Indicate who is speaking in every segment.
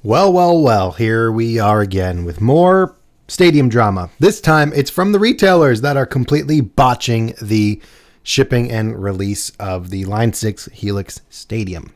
Speaker 1: Well, here we are again with more stadium drama. This time it's from the retailers that are completely botching the shipping and release of the Line 6 Helix Stadium.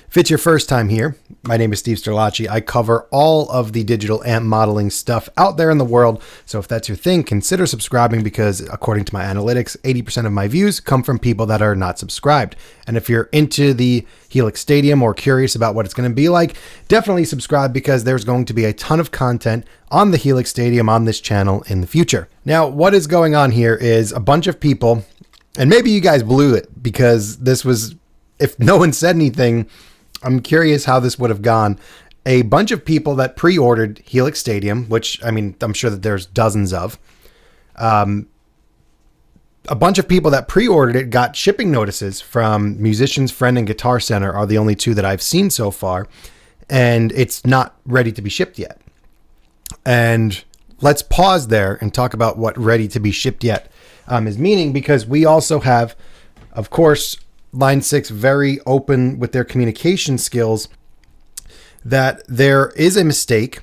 Speaker 1: If it's your first time here, my name is Steve Sterlacci. I cover all of the digital amp modeling stuff out there in the world. So if that's your thing, consider subscribing because according to my analytics, 80% of my views come from people that are not subscribed. And if you're into the Helix Stadium or curious about what it's going to be like, definitely subscribe because there's going to be a ton of content on the Helix Stadium on this channel in the future. Now, what is going on here is a bunch of people, and maybe you guys blew it because this was, if no one said anything, I'm curious how this would have gone. A bunch of people that pre-ordered Helix Stadium, which, I mean, I'm sure that there's dozens of. A bunch of people that pre-ordered it got shipping notices from Musician's Friend and Guitar Center are the only two that I've seen so far. And it's not ready to be shipped yet. And let's pause there and talk about what ready to be shipped yet is meaning, because we also have, of course, Line 6 very open with their communication skills that there is a mistake.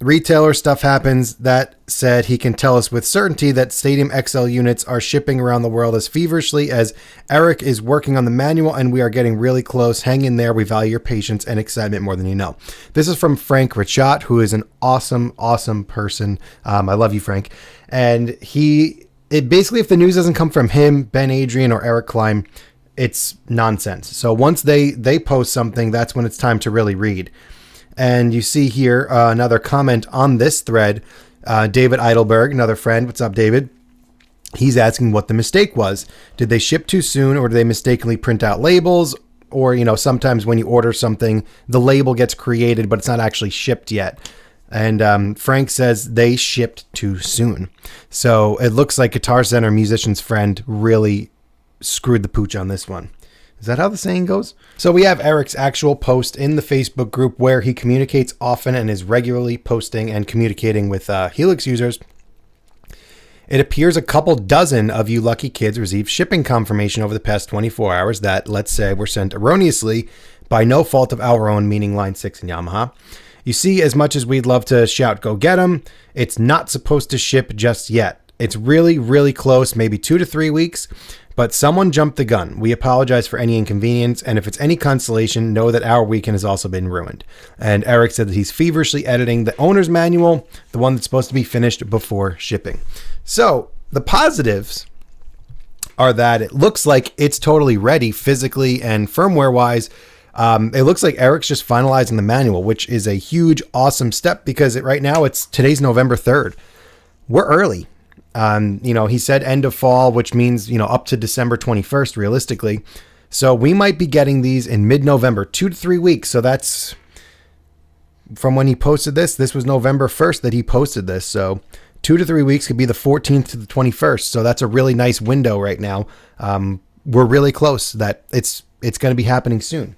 Speaker 1: Retailer stuff happens that said he can tell us with certainty that Stadium XL units are shipping around the world as feverishly as Eric is working on the manual, and we are getting really close. Hang in there. We value your patience and excitement more than you know. This is from Frank Richat, who is an awesome person. I love you, Frank. And it basically, if the news doesn't come from him, Ben Adrian, or Eric Klein, it's nonsense. So once they post something, that's when it's time to really read. And you see here another comment on this thread. David Eidelberg, another friend. What's up, David? He's asking what the mistake was. Did they ship too soon, or did they mistakenly print out labels? Or, sometimes when you order something, the label gets created, but it's not actually shipped yet. And Frank says they shipped too soon. So it looks like Guitar Center Musician's Friend really screwed the pooch on this one. Is that how the saying goes? So we have Eric's actual post in the Facebook group where he communicates often and is regularly posting and communicating with Helix users. It appears a couple dozen of you lucky kids received shipping confirmation over the past 24 hours that, let's say, were sent erroneously by no fault of our own, meaning Line 6 and Yamaha. You see, as much as we'd love to shout, go get them, it's not supposed to ship just yet. It's really close, maybe 2 to 3 weeks, but someone jumped the gun. We apologize for any inconvenience, and if it's any consolation, know that our weekend has also been ruined. And Eric said that he's feverishly editing the owner's manual, the one that's supposed to be finished before shipping. So the positives are that it looks like it's totally ready physically and firmware-wise. It looks like Eric's just finalizing the manual, which is a huge, awesome step because right now today's November 3rd. We're early. He said end of fall, which means, up to December 21st, realistically. So we might be getting these in mid-November, 2 to 3 weeks. So that's from when he posted this. This was November 1st that he posted this. So 2 to 3 weeks could be the 14th to the 21st. So that's a really nice window right now. We're really close that it's going to be happening soon.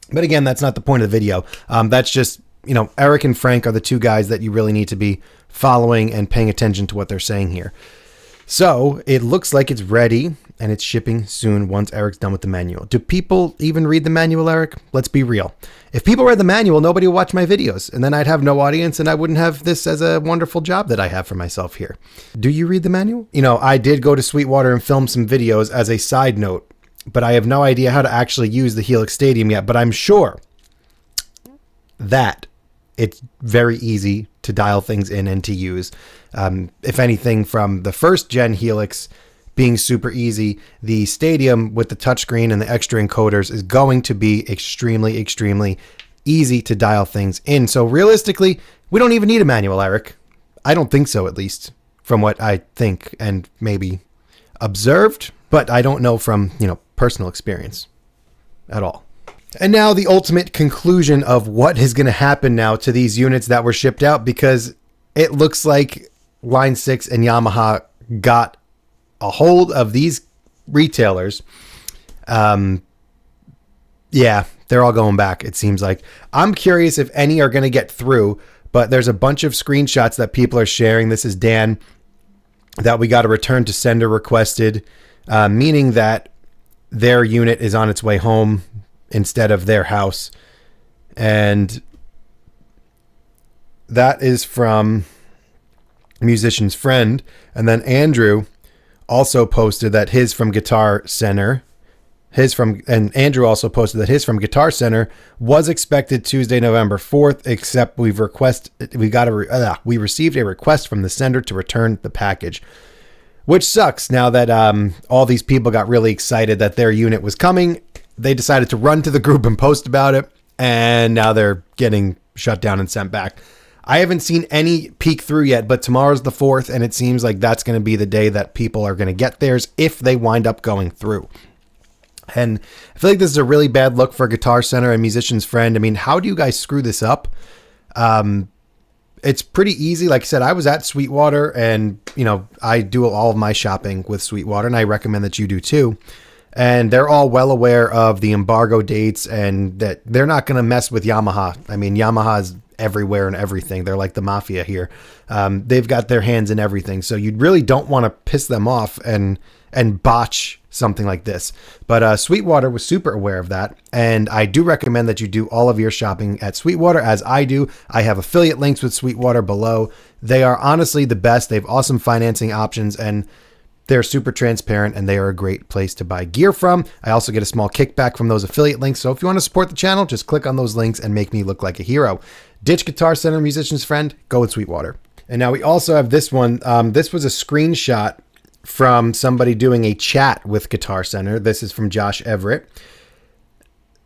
Speaker 1: But again, that's not the point of the video. That's just, Eric and Frank are the two guys that you really need to be following and paying attention to what they're saying here. So it looks like it's ready and it's shipping soon once Eric's done with the manual. Do people even read the manual, Eric? Let's be real. If people read the manual, nobody would watch my videos, and then I'd have no audience and I wouldn't have this as a wonderful job that I have for myself here. Do you read the manual? I did go to Sweetwater and film some videos as a side note, but I have no idea how to actually use the Helix Stadium yet. But I'm sure that it's very easy to dial things in and to use. If anything, from the first gen Helix being super easy, the Stadium with the touchscreen and the extra encoders is going to be extremely easy to dial things in. So realistically, we don't even need a manual, Eric. I don't think so, at least from what I think and maybe observed, but I don't know from, personal experience at all. And now the ultimate conclusion of what is going to happen now to these units that were shipped out, because it looks like Line 6 and Yamaha got a hold of these retailers. Yeah, they're all going back, it seems like. I'm curious if any are going to get through, but there's a bunch of screenshots that people are sharing. This is Dan, that we got a return to sender requested, meaning that their unit is on its way home. instead of their house. And that is from Musician's Friend. And then Andrew also posted that his from Guitar Center, and Andrew also posted that his from Guitar Center was expected Tuesday, November 4th, except we received a request from the sender to return the package, which sucks. Now that all these people got really excited that their unit was coming, they decided to run to the group and post about it, and now they're getting shut down and sent back. I haven't seen any peek through yet, but tomorrow's the 4th, and it seems like that's going to be the day that people are going to get theirs if they wind up going through. And I feel like this is a really bad look for Guitar Center and Musician's Friend. I mean, how do you guys screw this up? It's pretty easy. Like I said, I was at Sweetwater, and, you know, I do all of my shopping with Sweetwater, and I recommend that you do too. And they're all well aware of the embargo dates and that they're not going to mess with Yamaha. I mean, Yamaha is everywhere and everything. They're like the mafia here. They've got their hands in everything. So you really don't want to piss them off and botch something like this. But Sweetwater was super aware of that. And I do recommend that you do all of your shopping at Sweetwater, as I do. I have affiliate links with Sweetwater below. They are honestly the best. They have awesome financing options, and they're super transparent, and they are a great place to buy gear from. I also get a small kickback from those affiliate links. So if you want to support the channel, just click on those links and make me look like a hero. Ditch Guitar Center, Musician's Friend, go with Sweetwater. And now we also have this one. This was a screenshot from somebody doing a chat with Guitar Center. This is from Josh Everett.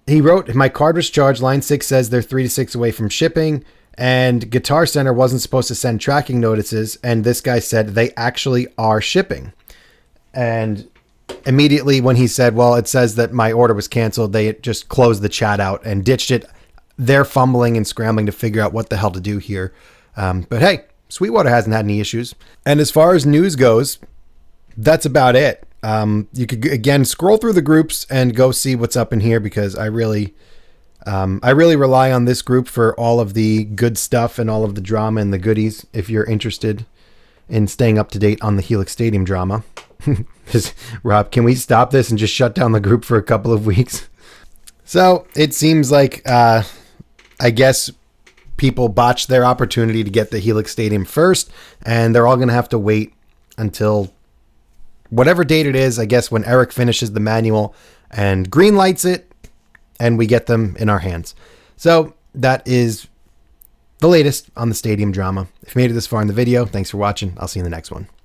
Speaker 1: He wrote, "My card was charged. Line 6 says they're 3 to 6 away from shipping. And Guitar Center wasn't supposed to send tracking notices. And this guy said they actually are shipping." And immediately when he said, well, it says that my order was canceled, they just closed the chat out and ditched it. They're fumbling and scrambling to figure out what the hell to do here. But hey, Sweetwater hasn't had any issues. And as far as news goes, that's about it. You could, again, scroll through the groups and go see what's up in here, because I really rely on this group for all of the good stuff and all of the drama and the goodies. If you're interested in staying up to date on the Helix Stadium drama. Rob, can we stop this and just shut down the group for a couple of weeks? So it seems like, I guess people botched their opportunity to get the Helix Stadium first, and they're all going to have to wait until whatever date it is, I guess, when Eric finishes the manual and green lights it, and we get them in our hands. So that is the latest on the stadium drama. If you made it this far in the video, thanks for watching. I'll see you in the next one.